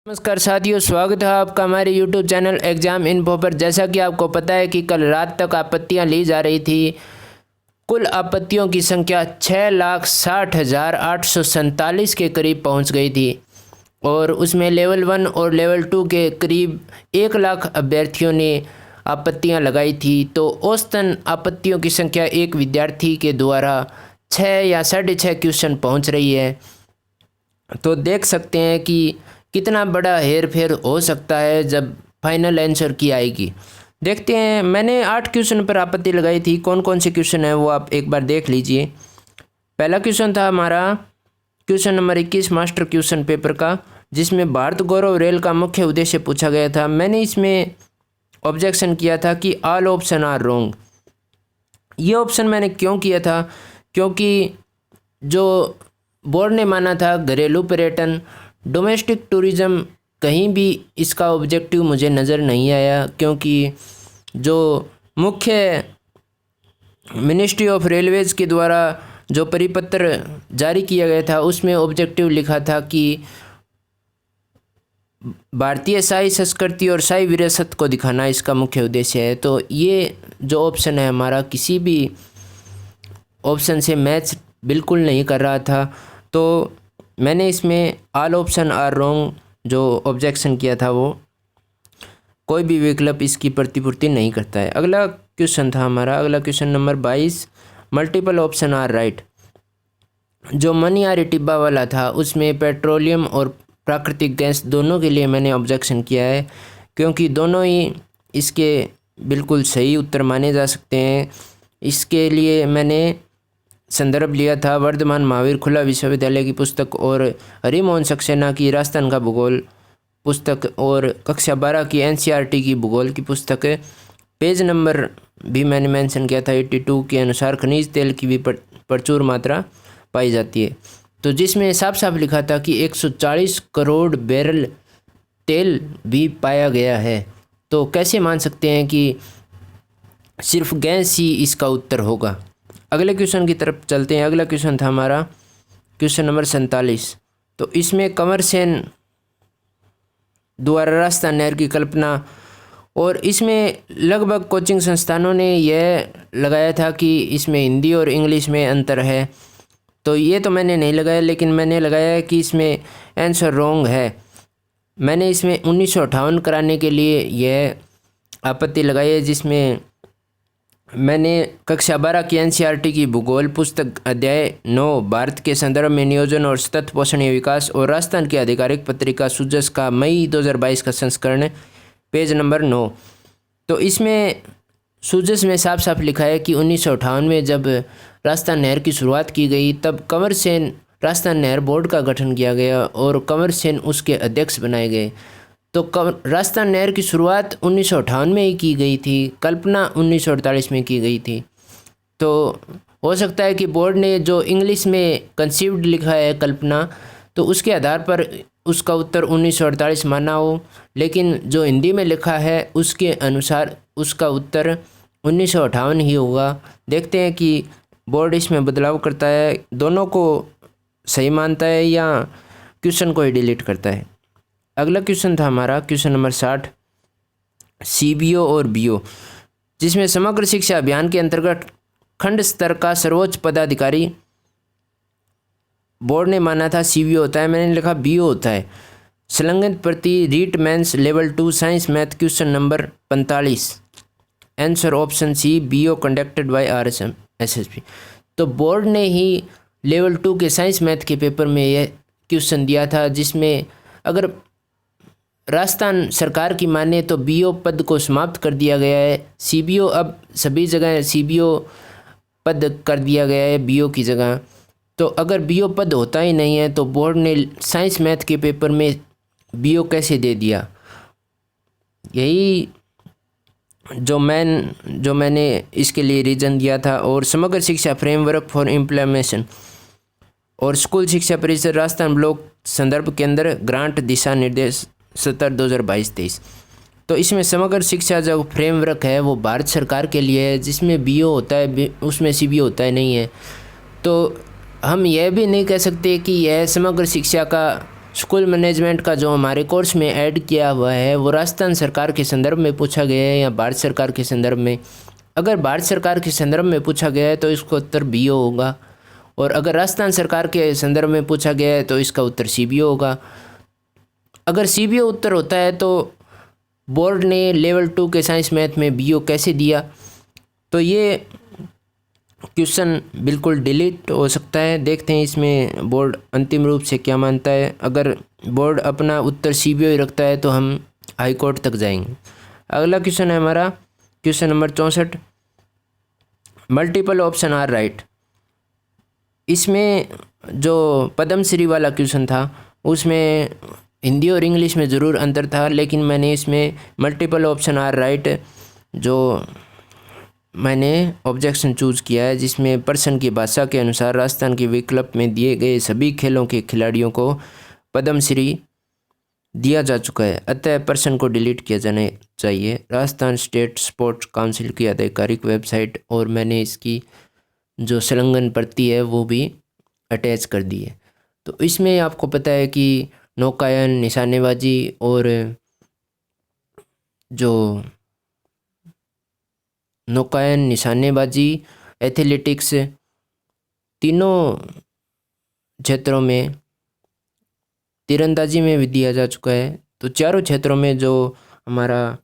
नमस्कार साथियों, स्वागत है आपका हमारे YouTube चैनल एग्ज़ाम इन्फो पर। जैसा कि आपको पता है कि कल रात तक आपत्तियां ली जा रही थी। कुल आपत्तियों की संख्या 6,60,847 के करीब पहुंच गई थी और उसमें लेवल 1 और लेवल 2 के करीब 1 लाख अभ्यर्थियों ने आपत्तियां लगाई थी। तो औसतन आपत्तियों की संख्या एक विद्यार्थी के द्वारा 6 या 6.5 क्वेश्चन पहुँच रही है। तो देख सकते हैं कि कितना बड़ा हेर फेर हो सकता है जब फाइनल आंसर की आएगी। देखते हैं, मैंने 8 क्वेश्चन पर आपत्ति लगाई थी। कौन कौन से क्वेश्चन है वो आप एक बार देख लीजिए। पहला क्वेश्चन था हमारा question number 21 master question paper का, जिसमें भारत गौरव रेल का मुख्य उद्देश्य पूछा गया था। मैंने इसमें ऑब्जेक्शन किया था कि ऑल ऑप्शन आर रॉन्ग। ये ऑप्शन मैंने क्यों किया था, क्योंकि जो बोर्ड ने माना था घरेलू पर्यटन, डोमेस्टिक टूरिज़्म, कहीं भी इसका ऑब्जेक्टिव मुझे नज़र नहीं आया। क्योंकि जो मुख्य मिनिस्ट्री ऑफ रेलवेज़ के द्वारा जो परिपत्र जारी किया गया था उसमें ऑब्जेक्टिव लिखा था कि भारतीय शाही संस्कृति और शाही विरासत को दिखाना इसका मुख्य उद्देश्य है। तो ये जो ऑप्शन है हमारा किसी भी ऑप्शन से मैच बिल्कुल नहीं कर रहा था। तो मैंने इसमें ऑल ऑप्शन आर रॉन्ग जो ऑब्जेक्शन किया था वो कोई भी विकल्प इसकी प्रतिपूर्ति नहीं करता है। अगला क्वेश्चन था हमारा, अगला question number 22 multiple option are right. जो मनियारी टिब्बा वाला था उसमें पेट्रोलियम और प्राकृतिक गैस दोनों के लिए मैंने ऑब्जेक्शन किया है, क्योंकि दोनों ही इसके बिल्कुल सही उत्तर माने जा सकते हैं। इसके लिए मैंने संदर्भ लिया था वर्धमान महावीर खुला विश्वविद्यालय की पुस्तक और हरिमोहन सक्सेना की राजस्थान का भूगोल पुस्तक और कक्षा 12 की एनसीईआरटी की भूगोल की पुस्तक। पेज नंबर भी मैंने मेंशन किया था 82 के अनुसार खनिज तेल की भी प्रचुर मात्रा पाई जाती है। तो जिसमें साफ साफ लिखा था कि 140 करोड़ बैरल तेल भी पाया गया है। तो कैसे मान सकते हैं कि सिर्फ गैस ही इसका उत्तर होगा। अगले क्वेश्चन की तरफ चलते हैं। अगला क्वेश्चन था हमारा क्वेश्चन नंबर 47। तो इसमें कंवर सेन द्वारा राजस्थान नहर की कल्पना, और इसमें लगभग कोचिंग संस्थानों ने यह लगाया था कि इसमें हिंदी और इंग्लिश में अंतर है। तो ये तो मैंने नहीं लगाया, लेकिन मैंने लगाया कि इसमें आंसर रॉन्ग है। मैंने इसमें 1958 कराने के लिए यह आपत्ति लगाई है, जिसमें मैंने कक्षा 12 की एनसीईआरटी की भूगोल पुस्तक अध्याय 9 भारत के संदर्भ में नियोजन और सतत पोषणीय विकास और राजस्थान की आधिकारिक पत्रिका सुजस का मई 2022 का संस्करण पेज नंबर 9। तो इसमें सुजस में साफ साफ लिखा है कि 1958 में जब राजस्थान नहर की शुरुआत की गई तब कंवर सेन राजस्थान नहर बोर्ड का गठन किया गया और कंवर सेन उसके अध्यक्ष बनाए गए। तो राजस्थान नहर की शुरुआत 1958 में ही की गई थी, कल्पना 1948 में की गई थी। तो हो सकता है कि बोर्ड ने जो इंग्लिश में कंसीव्ड लिखा है कल्पना, तो उसके आधार पर उसका उत्तर 1948 माना हो, लेकिन जो हिंदी में लिखा है उसके अनुसार उसका उत्तर 1958 ही होगा। देखते हैं कि बोर्ड इसमें बदलाव करता है, दोनों को सही मानता है या क्वेश्चन को ही डिलीट करता है। अगला क्वेश्चन था हमारा क्वेश्चन नंबर 60 सीबीओ और बीओ, जिसमें समग्र शिक्षा अभियान के अंतर्गत खंड स्तर का सर्वोच्च पदाधिकारी बोर्ड ने माना था सीबीओ होता है, मैंने लिखा बीओ होता है। संलग्न प्रति REET mains level 2 science math question number 45, answer option C बीओ कंडक्टेड बाय आरएसएम एसएसपी। तो बोर्ड ने ही लेवल 2 के साइंस मैथ के पेपर में यह क्वेश्चन दिया था, जिसमें अगर राजस्थान सरकार की माने तो बीओ पद को समाप्त कर दिया गया है। सीबीओ अब सभी जगह सीबीओ पद कर दिया गया है बीओ की जगह। तो अगर बीओ पद होता ही नहीं है तो बोर्ड ने साइंस मैथ के पेपर में बीओ कैसे दे दिया। यही जो मैंने इसके लिए रीज़न दिया था। और समग्र शिक्षा फ्रेमवर्क फॉर इम्प्लीमेंटेशन और स्कूल शिक्षा परिषद राजस्थान ब्लॉक संदर्भ केंद्र ग्रांट दिशा निर्देश 2022-23। तो इसमें समग्र शिक्षा जो फ्रेमवर्क है वो भारत सरकार के लिए है, जिसमें बीओ होता है उसमें सीबीओ होता है नहीं है। तो हम यह भी नहीं कह सकते कि यह समग्र शिक्षा का स्कूल मैनेजमेंट का जो हमारे कोर्स में ऐड किया हुआ है वो राजस्थान सरकार के संदर्भ में पूछा गया है या भारत सरकार के संदर्भ में। अगर भारत सरकार के संदर्भ में पूछा गया है तो इसका उत्तर बी होगा, और अगर राजस्थान सरकार के संदर्भ में पूछा गया है तो इसका उत्तर सी होगा। अगर सी उत्तर होता है तो बोर्ड ने लेवल 2 के साइंस मैथ में बी कैसे दिया, तो ये क्वेश्चन बिल्कुल डिलीट हो सकता है। देखते हैं इसमें बोर्ड अंतिम रूप से क्या मानता है। अगर बोर्ड अपना उत्तर सी ही रखता है तो हम हाई कोर्ट तक जाएंगे। अगला क्वेश्चन है हमारा question number 64, multiple option are right. इसमें जो पद्मश्री वाला क्वेश्चन था उसमें हिंदी और इंग्लिश में ज़रूर अंतर था, लेकिन मैंने इसमें मल्टीपल ऑप्शन आर राइट जो मैंने ऑब्जेक्शन चूज़ किया है, जिसमें पर्सन की भाषा के अनुसार राजस्थान के विकल्प में दिए गए सभी खेलों के खिलाड़ियों को पद्मश्री दिया जा चुका है, अतः पर्सन को डिलीट किया जाना चाहिए। राजस्थान स्टेट स्पोर्ट्स काउंसिल की आधिकारिक वेबसाइट, और मैंने इसकी जो संलग्न प्रति है वो भी अटैच कर दी है। तो इसमें आपको पता है कि नौकायन, निशानेबाजी और जो नौकायन, निशानेबाजी, एथलेटिक्स, तीनों क्षेत्रों में, तीरंदाजी में भी दिया जा चुका है। तो चारों क्षेत्रों में जो हमारा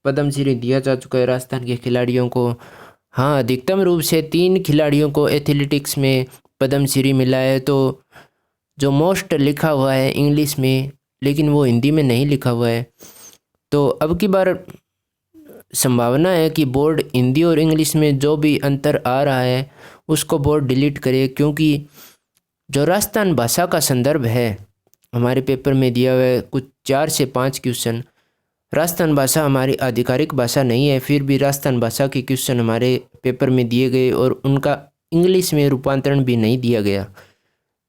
पद्मश्री दिया जा चुका है राजस्थान के खिलाड़ियों को। हाँ, अधिकतम रूप से 3 खिलाड़ियों को एथलेटिक्स में पद्मश्री मिला है। तो जो मोस्ट लिखा हुआ है इंग्लिश में, लेकिन वो हिंदी में नहीं लिखा हुआ है। तो अब की बार संभावना है कि बोर्ड हिंदी और इंग्लिश में जो भी अंतर आ रहा है उसको बोर्ड डिलीट करे, क्योंकि जो राजस्थान भाषा का संदर्भ है हमारे पेपर में दिया हुआ है कुछ 4 से 5 क्वेश्चन। राजस्थान भाषा हमारी आधिकारिक भाषा नहीं है, फिर भी राजस्थान भाषा के क्वेश्चन हमारे पेपर में दिए गए और उनका इंग्लिश में रूपांतरण भी नहीं दिया गया।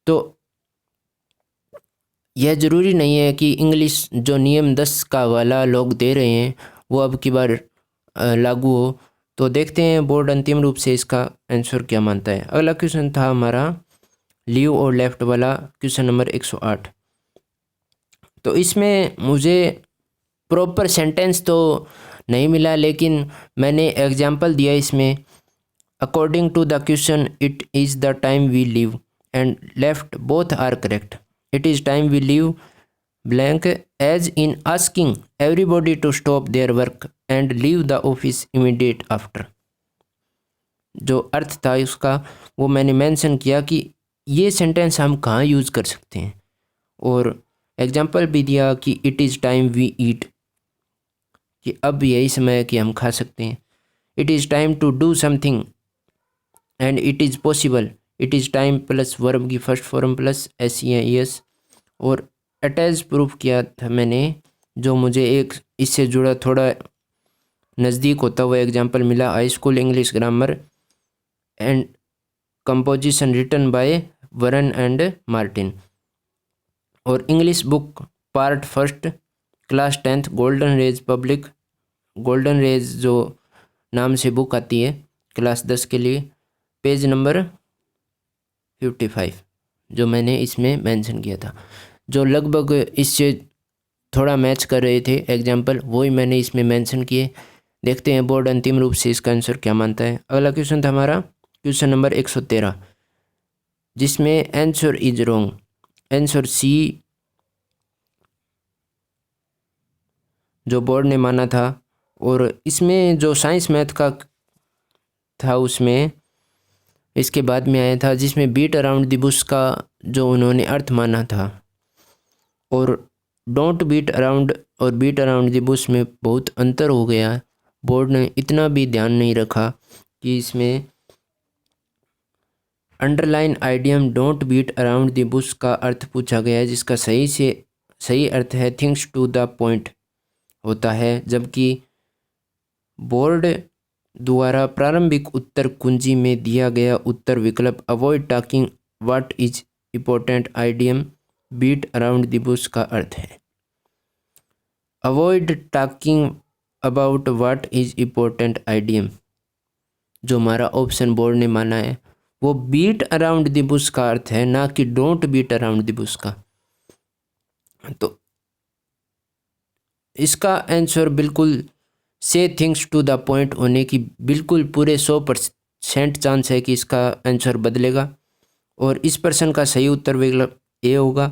तो यह ज़रूरी नहीं है कि इंग्लिश जो नियम 10 का वाला लोग दे रहे हैं वो अब की बार लागू हो। तो देखते हैं बोर्ड अंतिम रूप से इसका आंसर क्या मानता है। अगला क्वेश्चन था हमारा लीव और लेफ्ट वाला, क्वेश्चन नंबर 108। तो इसमें मुझे प्रॉपर सेंटेंस तो नहीं मिला, लेकिन मैंने एग्जाम्पल दिया इसमें। According to the question it is the time we live and left both are correct. It is time we live blank as in asking everybody to stop their work and leave the office immediate after। जो अर्थ था उसका वो मैंने mention किया कि ये sentence हम कहाँ यूज़ कर सकते हैं, और एग्जांपल भी दिया कि it is time we eat, कि अब यही समय है कि हम खा सकते हैं। It is time to do something and it is possible. It is time plus verb की फर्स्ट फॉर्म प्लस SES। और अटैच प्रूफ किया था मैंने, जो मुझे एक इससे जुड़ा थोड़ा नज़दीक होता हुआ एग्जांपल मिला। High school English grammar and composition written by Wren and Martin, और English book part first class 10th Golden Rays Public. Golden Rays जो नाम से बुक आती है क्लास 10 के लिए, पेज नंबर 55 जो मैंने इसमें मेंशन किया था, जो लगभग इससे थोड़ा मैच कर रहे थे एग्जाम्पल, वही मैंने इसमें मेंशन किए। देखते हैं बोर्ड अंतिम रूप से इसका आंसर क्या मानता है। अगला क्वेश्चन था हमारा क्वेश्चन नंबर 113, जिसमें answer is wrong, answer C जो बोर्ड ने माना था। और इसमें जो साइंस मैथ का था उसमें इसके बाद में आया था, जिसमें बीट अराउंड द बुश का जो उन्होंने अर्थ माना था, और डोंट बीट अराउंड और बीट अराउंड द बुश में बहुत अंतर हो गया। बोर्ड ने इतना भी ध्यान नहीं रखा कि इसमें underline idiom don't beat around the bush का अर्थ पूछा गया है, जिसका सही अर्थ है थिंग्स टू द पॉइंट होता है, जबकि बोर्ड द्वारा प्रारंभिक उत्तर कुंजी में दिया गया उत्तर विकल्प avoid talking what is important idiom beat around the bush का अर्थ है avoid talking about what is important idiom. जो हमारा ऑप्शन बोर्ड ने माना है वो बीट अराउंड द बुश का अर्थ है, ना कि don't beat around the bush का। तो इसका आंसर बिल्कुल से थिंग्स टू द पॉइंट होने की बिल्कुल पूरे 100% चांस है कि इसका आंसर बदलेगा। और इस प्रश्न का सही उत्तर विकल्प ए होगा।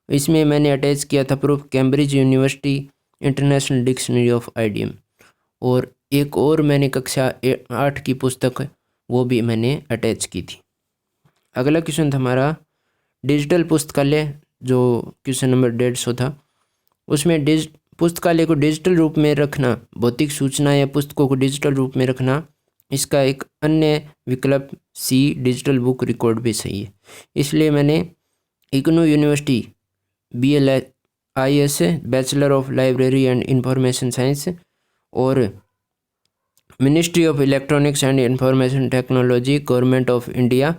इसमें मैंने अटैच किया था proof Cambridge university international dictionary of idiom. और एक और मैंने कक्षा 8 की पुस्तक वो भी मैंने अटैच की थी। अगला क्वेश्चन था हमारा डिजिटल पुस्तकालय, जो क्वेश्चन नंबर 150 था। उसमें पुस्तकालय को डिजिटल रूप में रखना, भौतिक सूचना या पुस्तकों को डिजिटल रूप में रखना, इसका एक अन्य विकल्प सी डिजिटल बुक रिकॉर्ड भी सही है। इसलिए मैंने IGNOU university BLIS bachelor of library and information science और ministry of electronics and information technology government of India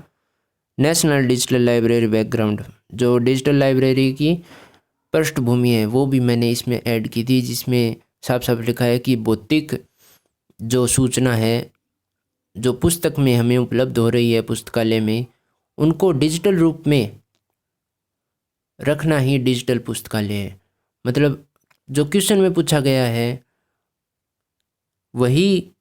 national digital library background, जो डिजिटल लाइब्रेरी की पृष्ठभूमि है, वो भी मैंने इसमें ऐड की थी, जिसमें साफ साफ लिखा है कि भौतिक जो सूचना है जो पुस्तक में हमें उपलब्ध हो रही है पुस्तकालय में, उनको डिजिटल रूप में रखना ही डिजिटल पुस्तकालय है। मतलब जो क्वेश्चन में पूछा गया है वही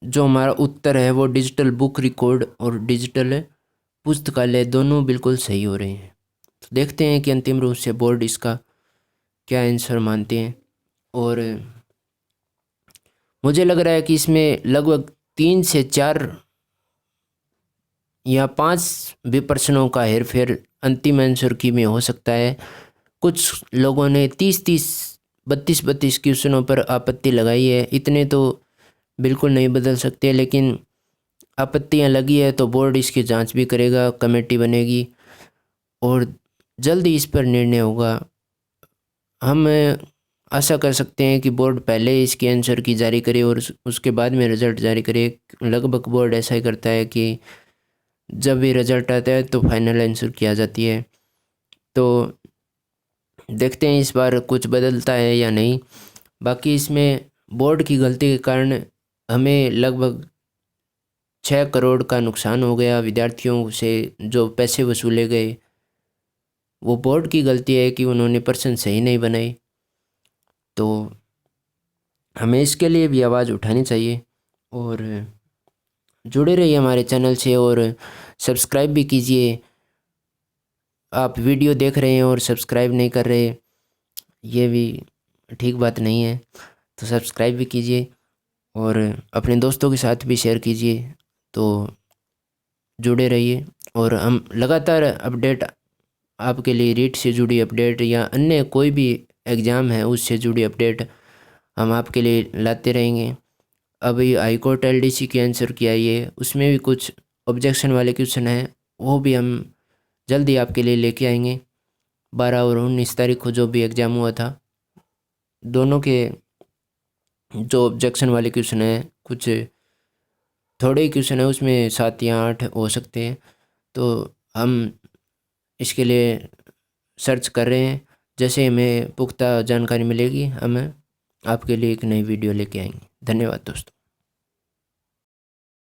जो हमारा उत्तर है वो डिजिटल बुक रिकॉर्ड और डिजिटल पुस्तकालय दोनों बिल्कुल सही हो रहे हैं। तो देखते हैं कि अंतिम रूप से बोर्ड इसका क्या आंसर मानते हैं। और मुझे लग रहा है कि इसमें लगभग 3 से 4 या 5 भी प्रश्नों का हेरफेर अंतिम आंसर की में हो सकता है। कुछ लोगों ने 30-30, 32-32 क्वेश्चनों पर आपत्ति लगाई है। इतने तो बिल्कुल नहीं बदल सकते, लेकिन आपत्तियां लगी है तो बोर्ड इसकी जांच भी करेगा, कमेटी बनेगी और जल्दी इस पर निर्णय होगा। हम आशा कर सकते हैं कि बोर्ड पहले इसके आंसर की जारी करे और उसके बाद में रिज़ल्ट जारी करे। लगभग बोर्ड ऐसा ही करता है कि जब भी रिज़ल्ट आता है तो फाइनल आंसर की आ जाती है। तो देखते हैं इस बार कुछ बदलता है या नहीं। बाकी इसमें बोर्ड की गलती के कारण हमें लगभग 6 करोड़ का नुकसान हो गया। विद्यार्थियों से जो पैसे वसूले गए वो बोर्ड की गलती है कि उन्होंने प्रश्न सही नहीं बनाए। तो हमें इसके लिए भी आवाज़ उठानी चाहिए और जुड़े रहिए हमारे चैनल से और सब्सक्राइब भी कीजिए। आप वीडियो देख रहे हैं और सब्सक्राइब नहीं कर रहे, ये भी ठीक बात नहीं है। तो सब्सक्राइब भी कीजिए और अपने दोस्तों के साथ भी शेयर कीजिए। तो जुड़े रहिए और हम लगातार अपडेट आपके लिए रीट से जुड़ी अपडेट या अन्य कोई भी एग्ज़ाम है उससे जुड़ी अपडेट हम आपके लिए लाते रहेंगे। अभी हाई कोर्ट LDC की आंसर की आई है, उसमें भी कुछ ऑब्जेक्शन वाले क्वेश्चन हैं, वो भी हम जल्दी आपके लिए लेके आएंगे। 12 और 19 तारीख को जो भी एग्ज़ाम हुआ था, दोनों के जो ऑब्जेक्शन वाले क्वेश्चन हैं, कुछ थोड़े ही क्वेश्चन है उसमें 7 या 8 हो सकते हैं। तो हम इसके लिए सर्च कर रहे हैं। जैसे हमें पुख्ता जानकारी मिलेगी हम आपके लिए एक नई वीडियो लेके आएंगे। धन्यवाद दोस्तों।